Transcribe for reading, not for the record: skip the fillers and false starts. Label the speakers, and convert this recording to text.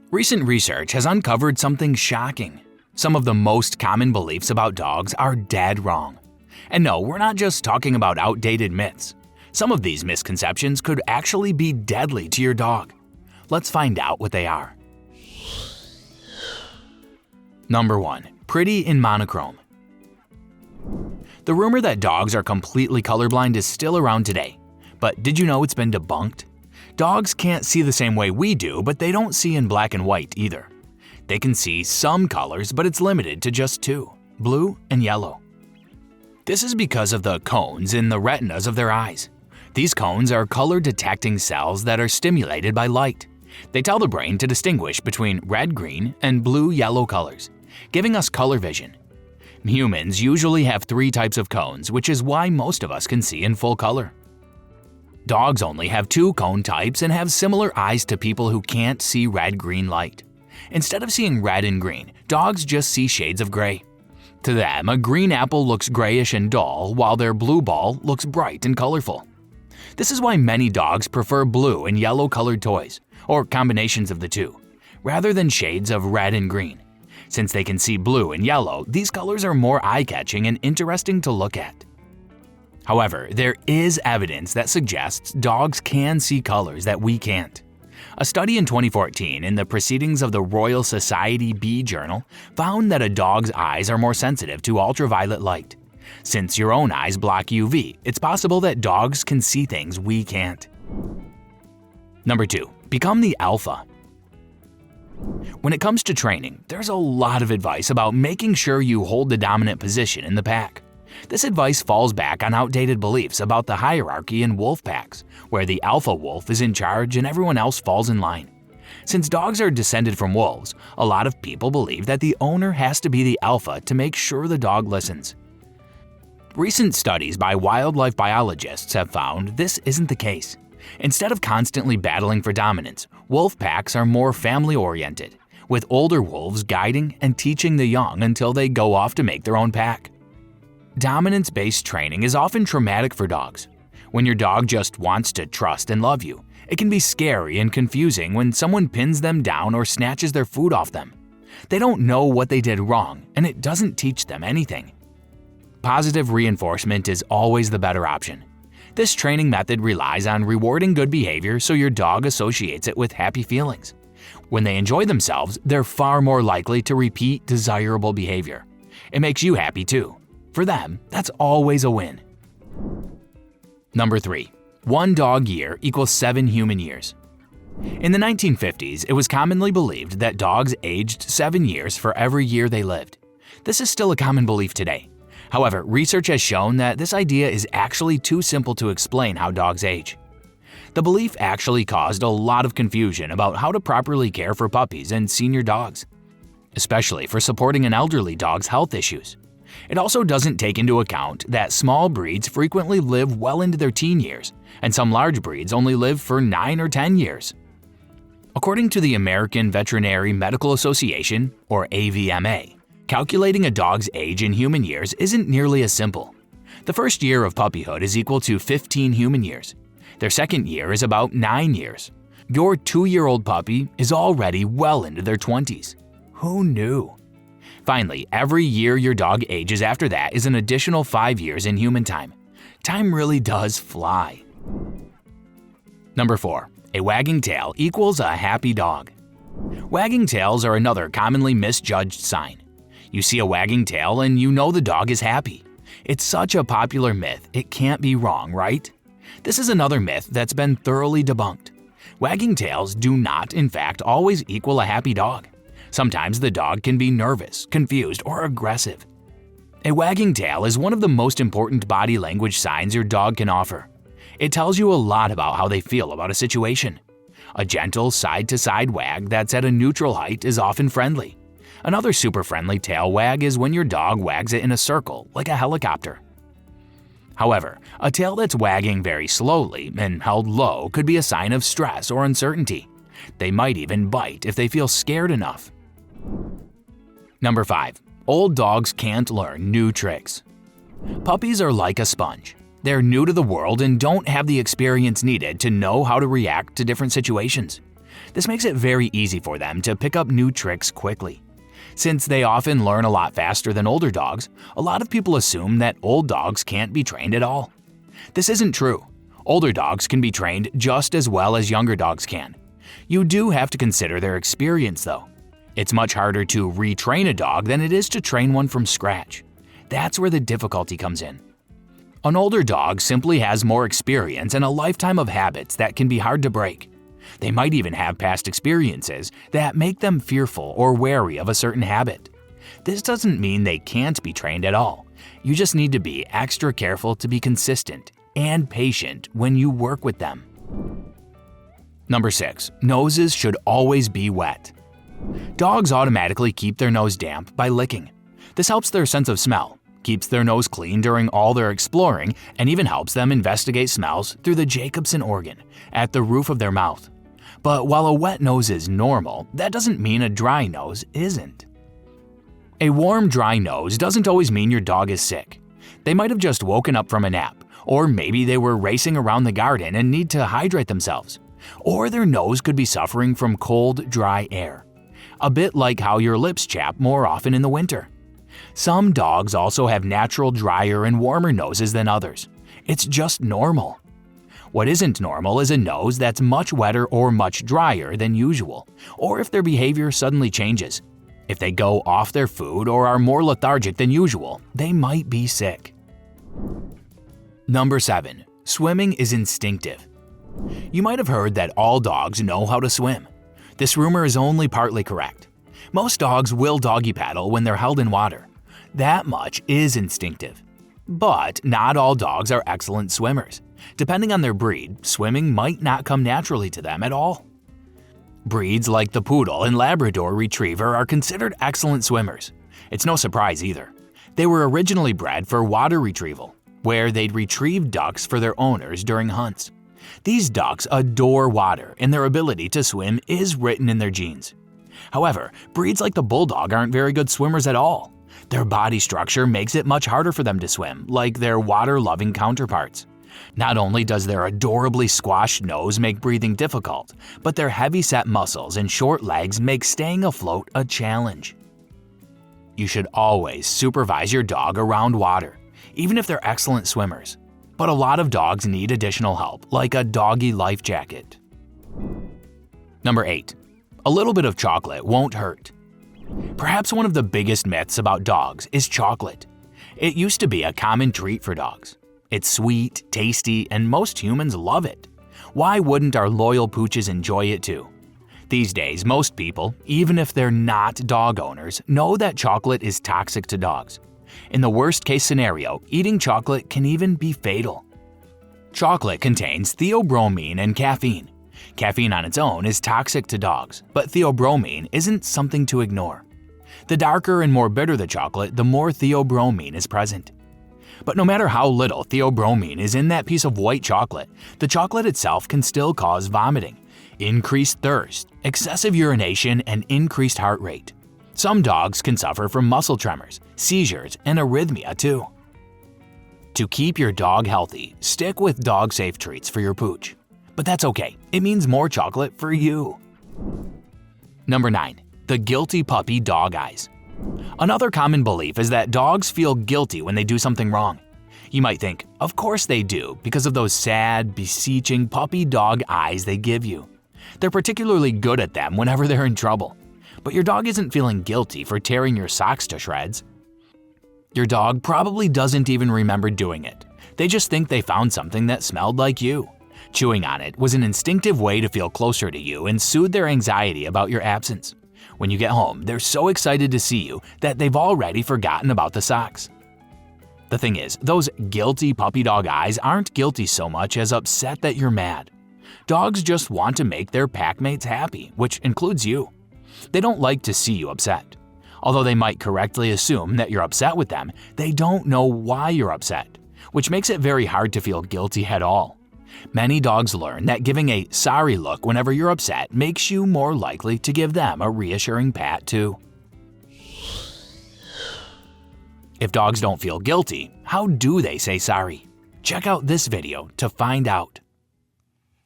Speaker 1: Recent research has uncovered something shocking. Some of the most common beliefs about dogs are dead wrong. And no, we're not just talking about outdated myths. Some of these misconceptions could actually be deadly to your dog. Let's find out what they are. Number 1. Pretty in monochrome. The rumor that dogs are completely colorblind is still around today. But did you know it's been debunked? Dogs can't see the same way we do, but they don't see in black and white either. They can see some colors, but it's limited to just two: blue and yellow. This is because of the cones in the retinas of their eyes. These cones are color-detecting cells that are stimulated by light. They tell the brain to distinguish between red-green and blue-yellow colors, giving us color vision. Humans usually have 3 types of cones, which is why most of us can see in full color. Dogs only have 2 cone types and have similar eyes to people who can't see red-green light. Instead of seeing red and green, dogs just see shades of gray. To them, a green apple looks grayish and dull, while their blue ball looks bright and colorful. This is why many dogs prefer blue and yellow-colored toys, or combinations of the two, rather than shades of red and green. Since they can see blue and yellow, these colors are more eye-catching and interesting to look at. However, there is evidence that suggests dogs can see colors that we can't. A study in 2014 in the Proceedings of the Royal Society Bee Journal found that a dog's eyes are more sensitive to ultraviolet light. Since your own eyes block UV, it's possible that dogs can see things we can't. Number 2. Become the alpha. When it comes to training, there's a lot of advice about making sure you hold the dominant position in the pack. This advice falls back on outdated beliefs about the hierarchy in wolf packs, where the alpha wolf is in charge and everyone else falls in line. Since dogs are descended from wolves, a lot of people believe that the owner has to be the alpha to make sure the dog listens. Recent studies by wildlife biologists have found this isn't the case. Instead of constantly battling for dominance, wolf packs are more family-oriented, with older wolves guiding and teaching the young until they go off to make their own pack. Dominance-based training is often traumatic for dogs. When your dog just wants to trust and love you, it can be scary and confusing when someone pins them down or snatches their food off them. They don't know what they did wrong, and it doesn't teach them anything. Positive reinforcement is always the better option. This training method relies on rewarding good behavior so your dog associates it with happy feelings. When they enjoy themselves, they're far more likely to repeat desirable behavior. It makes you happy too. For them, that's always a win. Number 3. 1 dog year equals 7 human years. In the 1950s, it was commonly believed that dogs aged 7 years for every year they lived. This is still a common belief today. However, research has shown that this idea is actually too simple to explain how dogs age. The belief actually caused a lot of confusion about how to properly care for puppies and senior dogs, especially for supporting an elderly dog's health issues. It also doesn't take into account that small breeds frequently live well into their teen years, and some large breeds only live for 9 or 10 years. According to the American Veterinary Medical Association, or AVMA, calculating a dog's age in human years isn't nearly as simple. The first year of puppyhood is equal to 15 human years. Their second year is about 9 years. Your 2-year-old puppy is already well into their 20s. Who knew? Finally, every year your dog ages after that is an additional 5 years in human time. Time really does fly. Number 4. A wagging tail equals a happy dog. Wagging tails are another commonly misjudged sign. You see a wagging tail and you know the dog is happy. It's such a popular myth, it can't be wrong, right? This is another myth that's been thoroughly debunked. Wagging tails do not, in fact, always equal a happy dog. Sometimes the dog can be nervous, confused, or aggressive. A wagging tail is one of the most important body language signs your dog can offer. It tells you a lot about how they feel about a situation. A gentle side-to-side wag that's at a neutral height is often friendly. Another super friendly tail wag is when your dog wags it in a circle, like a helicopter. However, a tail that's wagging very slowly and held low could be a sign of stress or uncertainty. They might even bite if they feel scared enough. Number 5. Old dogs can't learn new tricks. Puppies are like a sponge. They're new to the world and don't have the experience needed to know how to react to different situations. This makes it very easy for them to pick up new tricks quickly. Since they often learn a lot faster than older dogs, a lot of people assume that old dogs can't be trained at all. This isn't true. Older dogs can be trained just as well as younger dogs can. You do have to consider their experience though. It's much harder to retrain a dog than it is to train one from scratch. That's where the difficulty comes in. An older dog simply has more experience and a lifetime of habits that can be hard to break. They might even have past experiences that make them fearful or wary of a certain habit. This doesn't mean they can't be trained at all. You just need to be extra careful to be consistent and patient when you work with them. Number 6. Noses should always be wet. Dogs automatically keep their nose damp by licking. This helps their sense of smell, keeps their nose clean during all their exploring, and even helps them investigate smells through the Jacobson organ at the roof of their mouth. But while a wet nose is normal, that doesn't mean a dry nose isn't. A warm, dry nose doesn't always mean your dog is sick. They might have just woken up from a nap, or maybe they were racing around the garden and need to hydrate themselves. Or their nose could be suffering from cold, dry air. A bit like how your lips chap more often in the winter. Some dogs also have natural drier and warmer noses than others. It's just normal. What isn't normal is a nose that's much wetter or much drier than usual, or if their behavior suddenly changes. If they go off their food or are more lethargic than usual, they might be sick. Number 7. Swimming is instinctive. You might have heard that all dogs know how to swim. This rumor is only partly correct. Most dogs will doggy paddle when they're held in water. That much is instinctive. But not all dogs are excellent swimmers. Depending on their breed, swimming might not come naturally to them at all. Breeds like the Poodle and Labrador Retriever are considered excellent swimmers. It's no surprise either. They were originally bred for water retrieval, where they'd retrieve ducks for their owners during hunts. These ducks adore water, and their ability to swim is written in their genes. However, breeds like the Bulldog aren't very good swimmers at all. Their body structure makes it much harder for them to swim, like their water-loving counterparts. Not only does their adorably squashed nose make breathing difficult, but their heavy-set muscles and short legs make staying afloat a challenge. You should always supervise your dog around water, even if they're excellent swimmers. But a lot of dogs need additional help, like a doggy life jacket. Number 8. A little bit of chocolate won't hurt. Perhaps one of the biggest myths about dogs is chocolate. It used to be a common treat for dogs. It's sweet, tasty, and most humans love it. Why wouldn't our loyal pooches enjoy it too? These days, most people, even if they're not dog owners, know that chocolate is toxic to dogs. In the worst-case scenario, eating chocolate can even be fatal. Chocolate contains theobromine and caffeine. Caffeine on its own is toxic to dogs, but theobromine isn't something to ignore. The darker and more bitter the chocolate, the more theobromine is present. But no matter how little theobromine is in that piece of white chocolate, the chocolate itself can still cause vomiting, increased thirst, excessive urination, and increased heart rate. Some dogs can suffer from muscle tremors, seizures, and arrhythmia too. To keep your dog healthy, stick with dog-safe treats for your pooch. But that's okay, it means more chocolate for you. Number 9. The guilty puppy dog eyes. Another common belief is that dogs feel guilty when they do something wrong. You might think, of course they do, because of those sad, beseeching puppy dog eyes they give you. They're particularly good at them whenever they're in trouble. But your dog isn't feeling guilty for tearing your socks to shreds. Your dog probably doesn't even remember doing it. They just think they found something that smelled like you. Chewing on it was an instinctive way to feel closer to you and soothe their anxiety about your absence. When you get home, they're so excited to see you that they've already forgotten about the socks. The thing is, those guilty puppy dog eyes aren't guilty so much as upset that you're mad. Dogs just want to make their pack mates happy, which includes you. They don't like to see you upset. Although they might correctly assume that you're upset with them, they don't know why you're upset, which makes it very hard to feel guilty at all. Many dogs learn that giving a sorry look whenever you're upset makes you more likely to give them a reassuring pat too. If dogs don't feel guilty, how do they say sorry? Check out this video to find out.